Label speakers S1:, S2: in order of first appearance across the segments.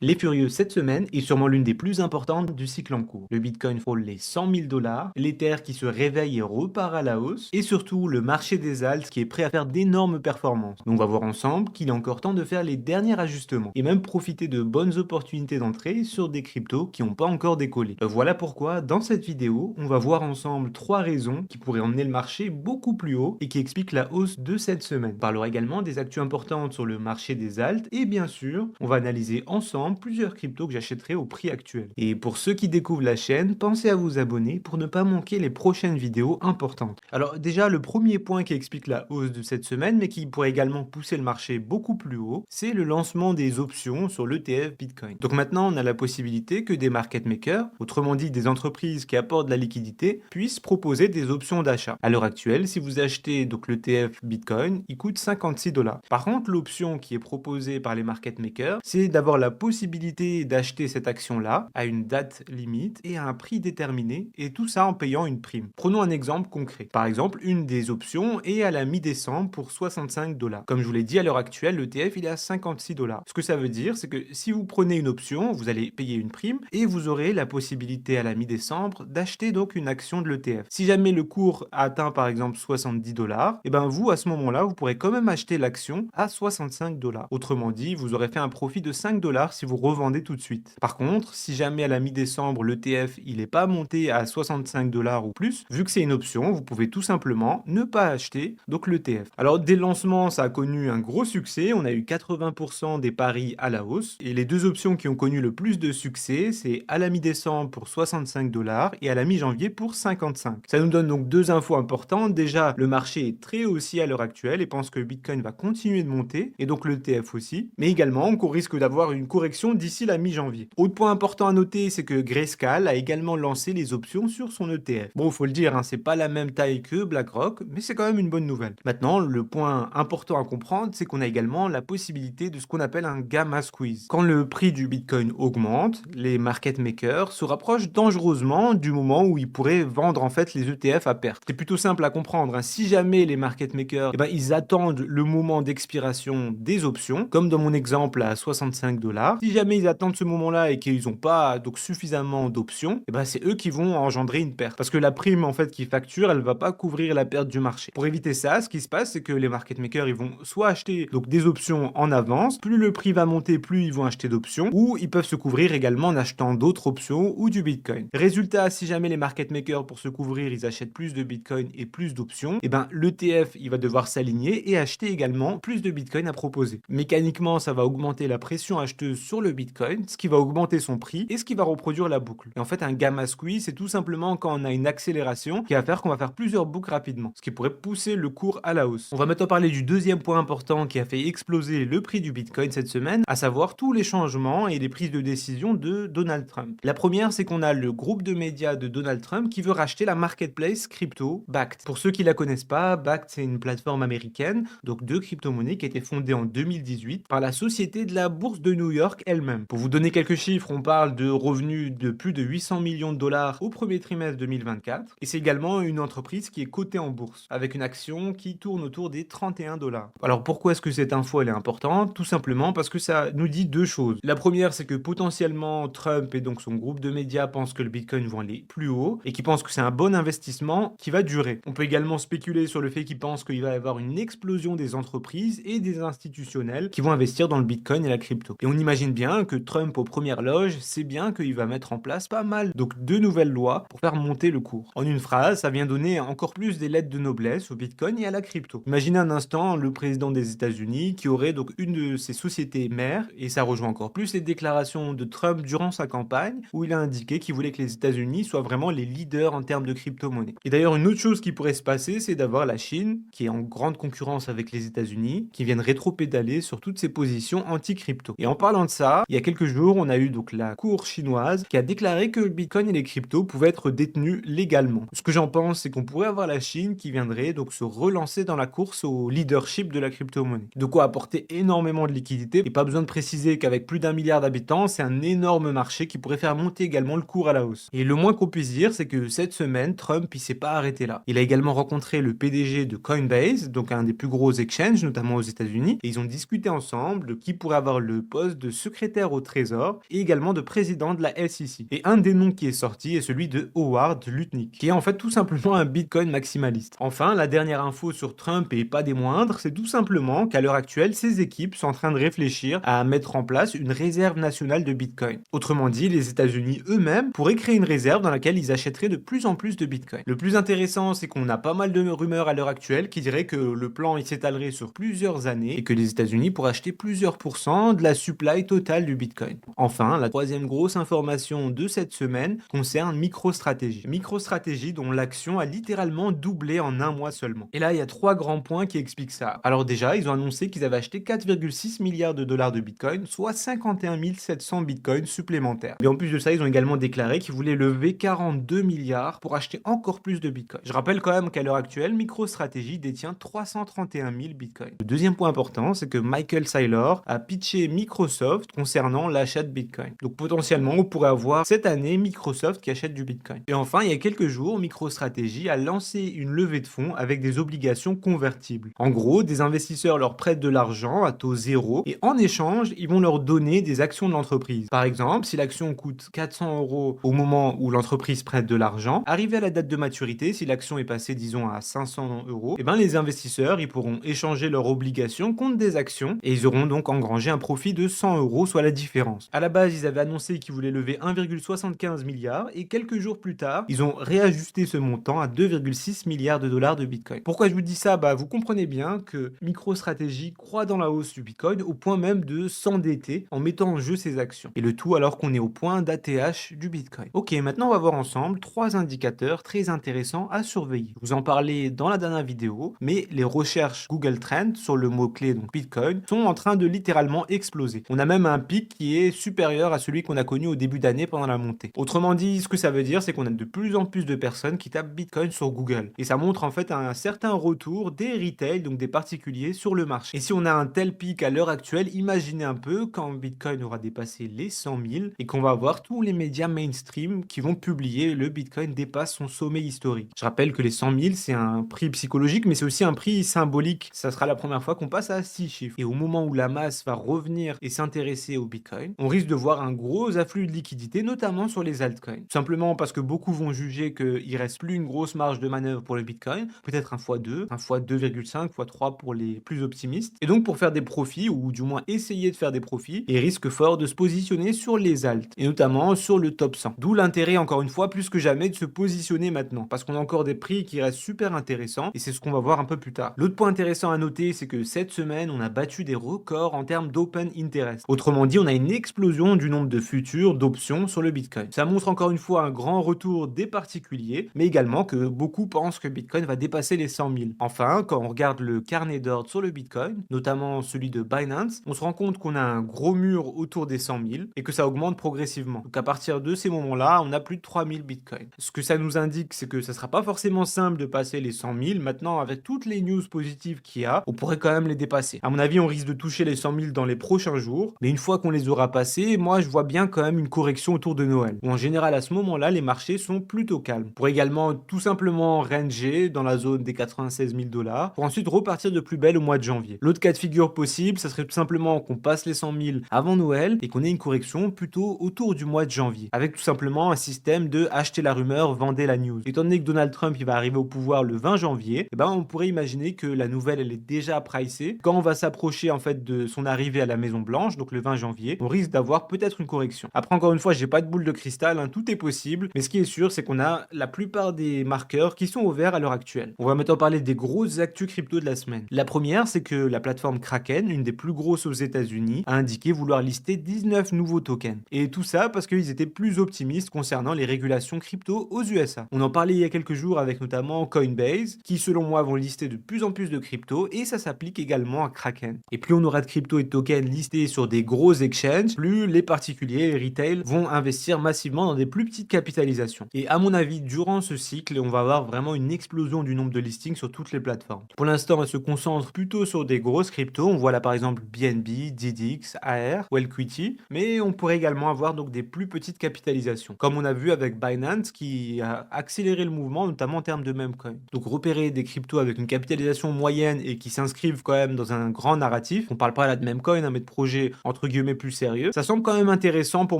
S1: Les Furieux cette semaine est sûrement l'une des plus importantes du cycle en cours. Le Bitcoin frôle les 100 000 dollars, l'Ether qui se réveille et repart à la hausse, et surtout le marché des alts qui est prêt à faire d'énormes performances. Donc on va voir ensemble qu'il est encore temps de faire les derniers ajustements et même profiter de bonnes opportunités d'entrée sur des cryptos qui n'ont pas encore décollé. Voilà pourquoi dans cette vidéo, on va voir ensemble 3 raisons qui pourraient emmener le marché beaucoup plus haut et qui expliquent la hausse de cette semaine. On parlera également des actus importantes sur le marché des alts et bien sûr, on va analyser ensemble plusieurs cryptos que j'achèterai au prix actuel. Et pour ceux qui découvrent la chaîne, pensez à vous abonner pour ne pas manquer les prochaines vidéos importantes. Alors déjà, le premier point qui explique la hausse de cette semaine, mais qui pourrait également pousser le marché beaucoup plus haut, c'est le lancement des options sur l'ETF Bitcoin. Donc maintenant, on a la possibilité que des market makers, autrement dit des entreprises qui apportent de la liquidité, puissent proposer des options d'achat. À l'heure actuelle, si vous achetez donc l'ETF Bitcoin, il coûte 56 dollars. Par contre, l'option qui est proposée par les market makers, c'est d'avoir la possibilité d'acheter cette action-là à une date limite et à un prix déterminé, et tout ça en payant une prime. Prenons un exemple concret. Par exemple, une des options est à la mi-décembre pour 65 dollars. Comme je vous l'ai dit, à l'heure actuelle, l'ETF il est à 56 dollars. Ce que ça veut dire, c'est que si vous prenez une option, vous allez payer une prime et vous aurez la possibilité à la mi-décembre d'acheter donc une action de l'ETF. Si jamais le cours atteint par exemple 70 dollars, et ben vous à ce moment-là, vous pourrez quand même acheter l'action à 65 dollars. Autrement dit, vous aurez fait un profit de 5 dollars si vous revendez tout de suite. Par contre, si jamais à la mi-décembre, l'ETF il n'est pas monté à 65 dollars ou plus, vu que c'est une option, vous pouvez tout simplement ne pas acheter donc l'ETF. Alors dès le lancement, ça a connu un gros succès, on a eu 80% des paris à la hausse, et les deux options qui ont connu le plus de succès, c'est à la mi-décembre pour 65 dollars et à la mi-janvier pour 55. Ça nous donne donc deux infos importantes. Déjà, le marché est très haussier à l'heure actuelle et pense que le Bitcoin va continuer de monter, et donc l'ETF aussi, mais également qu'on risque d'avoir une correction d'ici la mi-janvier. Autre point important à noter, c'est que Grayscale a également lancé les options sur son ETF. Bon, il faut le dire, hein, c'est pas la même taille que BlackRock, mais c'est quand même une bonne nouvelle. Maintenant, le point important à comprendre, c'est qu'on a également la possibilité de ce qu'on appelle un gamma squeeze. Quand le prix du Bitcoin augmente, les market makers se rapprochent dangereusement du moment où ils pourraient vendre en fait les ETF à perte. C'est plutôt simple à comprendre, hein. Si jamais les market makers, ils attendent le moment d'expiration des options, comme dans mon exemple à 65 dollars, si jamais ils attendent ce moment-là et qu'ils n'ont pas donc suffisamment d'options, c'est eux qui vont engendrer une perte. Parce que la prime en fait qu'ils facturent, elle va pas couvrir la perte du marché. Pour éviter ça, ce qui se passe, c'est que les market makers, ils vont soit acheter donc des options en avance, plus le prix va monter, plus ils vont acheter d'options, ou ils peuvent se couvrir également en achetant d'autres options ou du Bitcoin. Résultat, si jamais les market makers pour se couvrir, ils achètent plus de Bitcoin et plus d'options, l'ETF, il va devoir s'aligner et acheter également plus de Bitcoin à proposer. Mécaniquement, ça va augmenter la pression acheteuse sur le Bitcoin, ce qui va augmenter son prix et ce qui va reproduire la boucle. Et en fait, un gamma squeeze, c'est tout simplement quand on a une accélération qui va faire qu'on va faire plusieurs boucles rapidement, ce qui pourrait pousser le cours à la hausse. On va maintenant parler du deuxième point important qui a fait exploser le prix du Bitcoin cette semaine, à savoir tous les changements et les prises de décision de Donald Trump. La première, c'est qu'on a le groupe de médias de Donald Trump qui veut racheter la marketplace crypto Bakkt. Pour ceux qui la connaissent pas, Bakkt c'est une plateforme américaine, donc de crypto-monnaie qui a été fondée en 2018 par la société de la bourse de New York elle-même. Pour vous donner quelques chiffres, on parle de revenus de plus de 800 millions de dollars au premier trimestre 2024, et c'est également une entreprise qui est cotée en bourse, avec une action qui tourne autour des 31 dollars. Alors pourquoi est-ce que cette info elle est importante? Tout simplement parce que ça nous dit deux choses. La première, c'est que potentiellement Trump et donc son groupe de médias pensent que le Bitcoin va aller plus haut et qu'ils pensent que c'est un bon investissement qui va durer. On peut également spéculer sur le fait qu'ils pensent qu'il va y avoir une explosion des entreprises et des institutionnels qui vont investir dans le Bitcoin et la crypto. Et on imagine bien que Trump aux premières loges sait bien qu'il va mettre en place pas mal donc de nouvelles lois pour faire monter le cours. En une phrase, ça vient donner encore plus des lettres de noblesse au Bitcoin et à la crypto. Imaginez un instant le président des États-Unis qui aurait donc une de ses sociétés mères, et ça rejoint encore plus les déclarations de Trump durant sa campagne où il a indiqué qu'il voulait que les États-Unis soient vraiment les leaders en termes de crypto-monnaie. Et d'ailleurs, une autre chose qui pourrait se passer, c'est d'avoir la Chine qui est en grande concurrence avec les États-Unis, qui viennent rétro-pédaler sur toutes ses positions anti-crypto. Et en parlant de ça, il y a quelques jours, on a eu donc la cour chinoise qui a déclaré que le Bitcoin et les cryptos pouvaient être détenus légalement. Ce que j'en pense, c'est qu'on pourrait avoir la Chine qui viendrait donc se relancer dans la course au leadership de la crypto-monnaie. De quoi apporter énormément de liquidités, et pas besoin de préciser qu'avec plus d'1 milliard d'habitants, c'est un énorme marché qui pourrait faire monter également le cours à la hausse. Et le moins qu'on puisse dire, c'est que cette semaine, Trump, il s'est pas arrêté là. Il a également rencontré le PDG de Coinbase, donc un des plus gros exchanges, notamment aux États-Unis, et ils ont discuté ensemble de qui pourrait avoir le poste de secrétaire au Trésor et également de président de la SEC. Et un des noms qui est sorti est celui de Howard Lutnick, qui est en fait tout simplement un Bitcoin maximaliste. Enfin, la dernière info sur Trump et pas des moindres, c'est tout simplement qu'à l'heure actuelle, ses équipes sont en train de réfléchir à mettre en place une réserve nationale de Bitcoin. Autrement dit, les États-Unis eux-mêmes pourraient créer une réserve dans laquelle ils achèteraient de plus en plus de Bitcoin. Le plus intéressant, c'est qu'on a pas mal de rumeurs à l'heure actuelle qui diraient que le plan il s'étalerait sur plusieurs années et que les États-Unis pourraient acheter plusieurs pourcents de la supply totale du Bitcoin. Enfin, la troisième grosse information de cette semaine concerne MicroStrategy. MicroStrategy dont l'action a littéralement doublé en un mois seulement. Et là, il y a trois grands points qui expliquent ça. Alors déjà, ils ont annoncé qu'ils avaient acheté 4,6 milliards de dollars de Bitcoin, soit 51 700 Bitcoins supplémentaires. Et en plus de ça, ils ont également déclaré qu'ils voulaient lever 42 milliards pour acheter encore plus de Bitcoin. Je rappelle quand même qu'à l'heure actuelle, MicroStrategy détient 331 000 Bitcoins. Le deuxième point important, c'est que Michael Saylor a pitché Microsoft concernant l'achat de Bitcoin. Donc potentiellement, on pourrait avoir cette année Microsoft qui achète du Bitcoin. Et enfin, il y a quelques jours, MicroStrategy a lancé une levée de fonds avec des obligations convertibles. En gros, des investisseurs leur prêtent de l'argent à taux zéro et en échange, ils vont leur donner des actions de l'entreprise. Par exemple, si l'action coûte 400 euros au moment où l'entreprise prête de l'argent, arrivé à la date de maturité, si l'action est passée, disons, à 500 euros, et ben les investisseurs, ils pourront échanger leurs obligations contre des actions et ils auront donc engrangé un profit de 100 euros, soit la différence. À la base, ils avaient annoncé qu'ils voulaient lever 1,75 milliard et quelques jours plus tard, ils ont réajusté ce montant à 2,6 milliards de dollars de Bitcoin. Pourquoi je vous dis ça? Vous comprenez bien que MicroStrategy croit dans la hausse du Bitcoin au point même de s'endetter en mettant en jeu ses actions. Et le tout alors qu'on est au point d'ATH du Bitcoin. Ok, maintenant on va voir ensemble trois indicateurs très intéressants à surveiller. Je vous en parlais dans la dernière vidéo, mais les recherches Google Trends sur le mot-clé donc Bitcoin sont en train de littéralement exploser. On a même un pic qui est supérieur à celui qu'on a connu au début d'année pendant la montée. Autrement dit, ce que ça veut dire, c'est qu'on a de plus en plus de personnes qui tapent Bitcoin sur Google. Et ça montre en fait un certain retour des retail, donc des particuliers, sur le marché. Et si on a un tel pic à l'heure actuelle, imaginez un peu quand Bitcoin aura dépassé les 100 000 et qu'on va avoir tous les médias mainstream qui vont publier le Bitcoin dépasse son sommet historique. Je rappelle que les 100 000, c'est un prix psychologique, mais c'est aussi un prix symbolique. Ça sera la première fois qu'on passe à 6 chiffres. Et au moment où la masse va revenir et s'intéresser au Bitcoin, on risque de voir un gros afflux de liquidités, notamment sur les altcoins. Tout simplement parce que beaucoup vont juger qu'il reste plus une grosse marge de manœuvre pour le Bitcoin, peut-être un x2, un x2,5, x3 pour les plus optimistes. Et donc pour faire des profits, ou du moins essayer de faire des profits, il risque fort de se positionner sur les alts, et notamment sur le top 100. D'où l'intérêt, encore une fois, plus que jamais de se positionner maintenant, parce qu'on a encore des prix qui restent super intéressants, et c'est ce qu'on va voir un peu plus tard. L'autre point intéressant à noter, c'est que cette semaine, on a battu des records en termes d'open interest. Autrement dit, on a une explosion du nombre de futurs, d'options sur le Bitcoin. Ça montre encore une fois un grand retour des particuliers, mais également que beaucoup pensent que Bitcoin va dépasser les 100 000. Enfin, quand on regarde le carnet d'ordre sur le Bitcoin, notamment celui de Binance, on se rend compte qu'on a un gros mur autour des 100 000 et que ça augmente progressivement. Donc à partir de ces moments-là, on a plus de 3 000 Bitcoins. Ce que ça nous indique, c'est que ça sera pas forcément simple de passer les 100 000. Maintenant, avec toutes les news positives qu'il y a, on pourrait quand même les dépasser. À mon avis, on risque de toucher les 100 000 dans les prochains jours, mais une fois qu'on les aura passés, moi je vois bien quand même une correction autour de Noël, où en général à ce moment-là, les marchés sont plutôt calmes. Pour également tout simplement ranger dans la zone des 96 000 dollars, pour ensuite repartir de plus belle au mois de janvier. L'autre cas de figure possible, ça serait tout simplement qu'on passe les 100 000 avant Noël et qu'on ait une correction plutôt autour du mois de janvier, avec tout simplement un système de acheter la rumeur, vendez la news. Étant donné que Donald Trump il va arriver au pouvoir le 20 janvier, on pourrait imaginer que la nouvelle elle est déjà pricée. Quand on va s'approcher en fait de son arrivée à la Maison Blanche, donc le 20 janvier, on risque d'avoir peut-être une correction. Après encore une fois, j'ai pas de boule de cristal, tout est possible, mais ce qui est sûr, c'est qu'on a la plupart des marqueurs qui sont au vert à l'heure actuelle. On va maintenant parler des grosses actus crypto de la semaine. La première, c'est que la plateforme Kraken, une des plus grosses aux États-Unis, a indiqué vouloir lister 19 nouveaux tokens. Et tout ça parce qu'ils étaient plus optimistes concernant les régulations crypto aux USA. On en parlait il y a quelques jours avec notamment Coinbase, qui selon moi vont lister de plus en plus de crypto, et ça s'applique également à Kraken. Et plus on aura de crypto et de tokens listés sur des gros exchanges, plus les particuliers, les retail, vont investir massivement dans des plus petites capitalisations. Et à mon avis, durant ce cycle, on va avoir vraiment une explosion du nombre de listings sur toutes les plateformes. Pour l'instant, elle se concentre plutôt sur des grosses cryptos. On voit là par exemple BNB, DDX, AR ou Equity, mais on pourrait également avoir donc des plus petites capitalisations, comme on a vu avec Binance qui a accéléré le mouvement, notamment en termes de memecoin. Donc repérer des cryptos avec une capitalisation moyenne et qui s'inscrivent quand même dans un grand narratif. On parle pas là de memecoin, mais de projets entre entre guillemets plus sérieux, ça semble quand même intéressant pour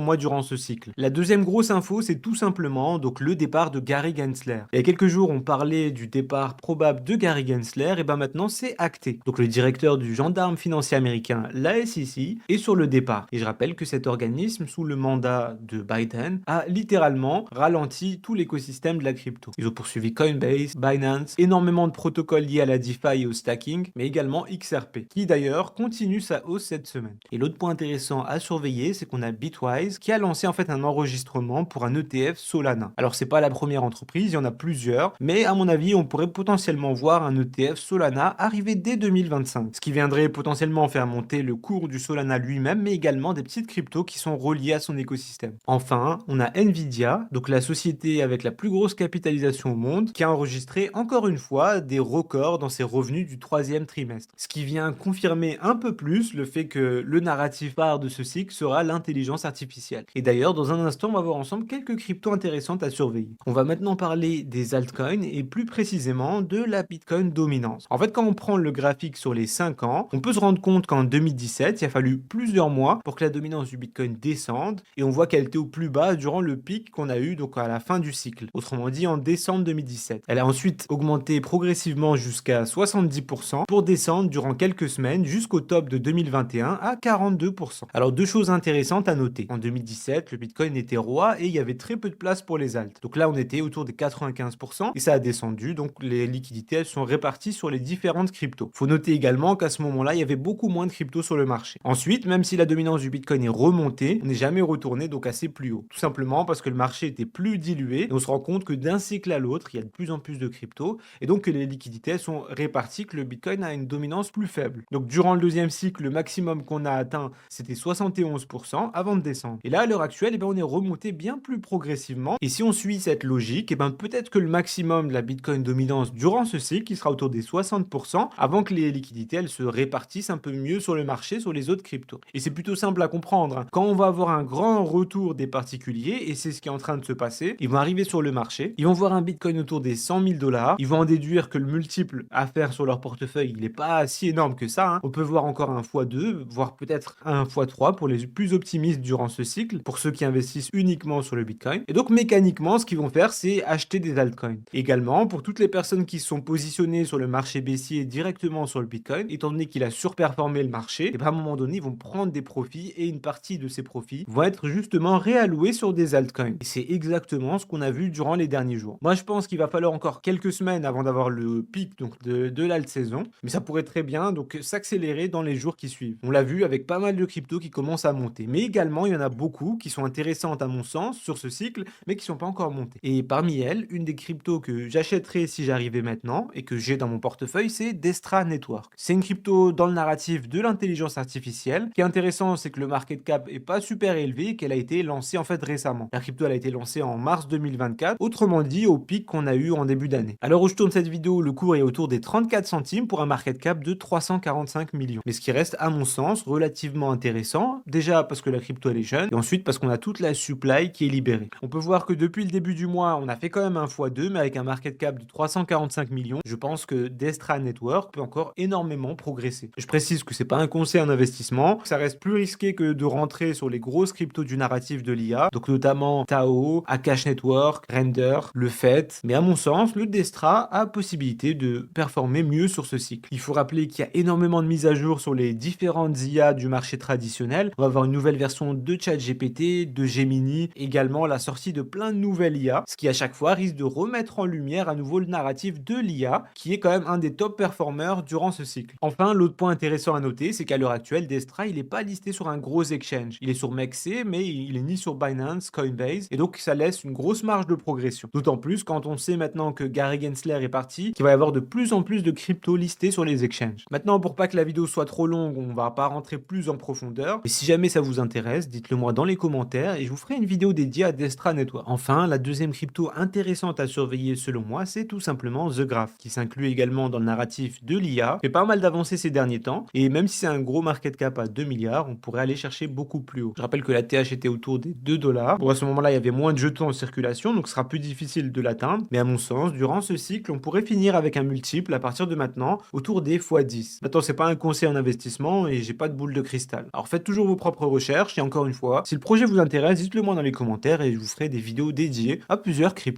S1: moi durant ce cycle. La deuxième grosse info, c'est tout simplement donc le départ de Gary Gensler. Il y a quelques jours, on parlait du départ probable de Gary Gensler, et ben maintenant c'est acté. Donc le directeur du gendarme financier américain, la SEC, est sur le départ. Et je rappelle que cet organisme, sous le mandat de Biden, a littéralement ralenti tout l'écosystème de la crypto. Ils ont poursuivi Coinbase, Binance, énormément de protocoles liés à la DeFi et au stacking, mais également XRP, qui d'ailleurs continue sa hausse cette semaine. Et l'autre point intéressant à surveiller, c'est qu'on a Bitwise qui a lancé en fait un enregistrement pour un ETF Solana. Alors c'est pas la première entreprise, il y en a plusieurs, mais à mon avis, on pourrait potentiellement voir un ETF Solana arriver dès 2025, ce qui viendrait potentiellement faire monter le cours du Solana lui-même, mais également des petites cryptos qui sont reliées à son écosystème. Enfin, on a Nvidia, donc la société avec la plus grosse capitalisation au monde, qui a enregistré encore une fois des records dans ses revenus du troisième trimestre, ce qui vient confirmer un peu plus le fait que le narratif phare de ce cycle sera l'intelligence artificielle. Et d'ailleurs, dans un instant, on va voir ensemble quelques cryptos intéressantes à surveiller. On va maintenant parler des altcoins et plus précisément de la Bitcoin dominance. En fait, quand on prend le graphique sur les 5 ans, on peut se rendre compte qu'en 2017, il a fallu plusieurs mois pour que la dominance du Bitcoin descende et on voit qu'elle était au plus bas durant le pic qu'on a eu donc à la fin du cycle, autrement dit en décembre 2017. Elle a ensuite augmenté progressivement jusqu'à 70% pour descendre durant quelques semaines jusqu'au top de 2021 à 42%. Alors deux choses intéressantes à noter. En 2017, le Bitcoin était roi et il y avait très peu de place pour les alts. Donc là, on était autour des 95% et ça a descendu. Donc les liquidités, elles sont réparties sur les différentes cryptos. Faut noter également qu'à ce moment-là, il y avait beaucoup moins de cryptos sur le marché. Ensuite, même si la dominance du Bitcoin est remontée, on n'est jamais retourné donc assez plus haut. Tout simplement parce que le marché était plus dilué et on se rend compte que d'un cycle à l'autre, il y a de plus en plus de cryptos et donc que les liquidités sont réparties, que le Bitcoin a une dominance plus faible. Donc durant le deuxième cycle, le maximum qu'on a atteint, c'était 71% avant de descendre. Et là, à l'heure actuelle, eh ben, on est remonté bien plus progressivement. Et si on suit cette logique, eh ben, peut-être que le maximum de la Bitcoin dominance durant ce cycle, qui sera autour des 60%, avant que les liquidités elles se répartissent un peu mieux sur le marché, sur les autres cryptos. Et c'est plutôt simple à comprendre, hein. Quand on va avoir un grand retour des particuliers, et c'est ce qui est en train de se passer, ils vont arriver sur le marché, ils vont voir un Bitcoin autour des 100 000 $, ils vont en déduire que le multiple à faire sur leur portefeuille, il n'est pas si énorme que ça, hein. On peut voir encore un x2, voire peut-être un x3 pour les plus optimistes durant ce cycle, pour ceux qui investissent uniquement sur le Bitcoin. Et donc mécaniquement, ce qu'ils vont faire, c'est acheter des altcoins. Également, pour toutes les personnes qui sont positionnées sur le marché baissier directement sur le Bitcoin, étant donné qu'il a surperformé le marché, et bien à un moment donné, ils vont prendre des profits et une partie de ces profits vont être justement réalloués sur des altcoins. Et c'est exactement ce qu'on a vu durant les derniers jours. Moi, je pense qu'il va falloir encore quelques semaines avant d'avoir le pic donc de l'alt saison, mais ça pourrait très bien donc s'accélérer dans les jours qui suivent. On l'a vu avec pas mal de cryptos qui commencent à monter, mais également il y en a beaucoup qui sont intéressantes à mon sens sur ce cycle, mais qui sont pas encore montées. Et parmi elles, une des cryptos que j'achèterais si j'arrivais maintenant et que j'ai dans mon portefeuille, c'est Destra Network. C'est une crypto dans le narratif de l'intelligence artificielle. Ce qui est intéressant, c'est que le market cap est pas super élevé et qu'elle a été lancée en fait récemment. La crypto elle a été lancée en mars 2024, autrement dit au pic qu'on a eu en début d'année. À l'heure où je tourne cette vidéo, le cours est autour des 34 centimes pour un market cap de 345 millions. Mais ce qui reste à mon sens relativement intéressant, déjà parce que la crypto elle est jeune et ensuite parce qu'on a toute la supply qui est libérée. On peut voir que depuis le début du mois, on a fait quand même un x2 mais avec un market cap de 345 millions, je pense que Destra Network peut encore énormément progresser. Je précise que c'est pas un conseil en investissement, ça reste plus risqué que de rentrer sur les grosses cryptos du narratif de l'IA, donc notamment Tao, Akash Network, Render, le FET, mais à mon sens, le Destra a possibilité de performer mieux sur ce cycle. Il faut rappeler qu'il y a énormément de mises à jour sur les différentes IA du marché traditionnel. On va avoir une nouvelle version de ChatGPT, de Gemini, également la sortie de plein de nouvelles IA, ce qui à chaque fois risque de remettre en lumière à nouveau le narratif de l'IA, qui est quand même un des top performeurs durant ce cycle. Enfin, l'autre point intéressant à noter, c'est qu'à l'heure actuelle, Destra, il n'est pas listé sur un gros exchange. Il est sur MEXC, mais il est ni sur Binance, Coinbase, et donc ça laisse une grosse marge de progression. D'autant plus quand on sait maintenant que Gary Gensler est parti, qu'il va y avoir de plus en plus de cryptos listés sur les exchanges. Maintenant, pour pas que la vidéo soit trop longue, on va pas rentrer plus en profondeur, mais si jamais ça vous intéresse, dites-le moi dans les commentaires et je vous ferai une vidéo dédiée à Destra Network. Enfin, la deuxième crypto intéressante à surveiller selon moi, c'est tout simplement The Graph, qui s'inclut également dans le narratif de l'IA, fait pas mal d'avancées ces derniers temps, et même si c'est un gros market cap à 2 milliards, on pourrait aller chercher beaucoup plus haut. Je rappelle que la TH était autour des 2 $. Bon, à ce moment-là, il y avait moins de jetons en circulation, donc ce sera plus difficile de l'atteindre, mais à mon sens, durant ce cycle, on pourrait finir avec un multiple à partir de maintenant autour des x10. Maintenant, c'est pas un conseil en investissement et j'ai pas de boule de cristal cristal. Alors faites toujours vos propres recherches et encore une fois, si le projet vous intéresse, dites-le moi dans les commentaires et je vous ferai des vidéos dédiées à plusieurs cryptos.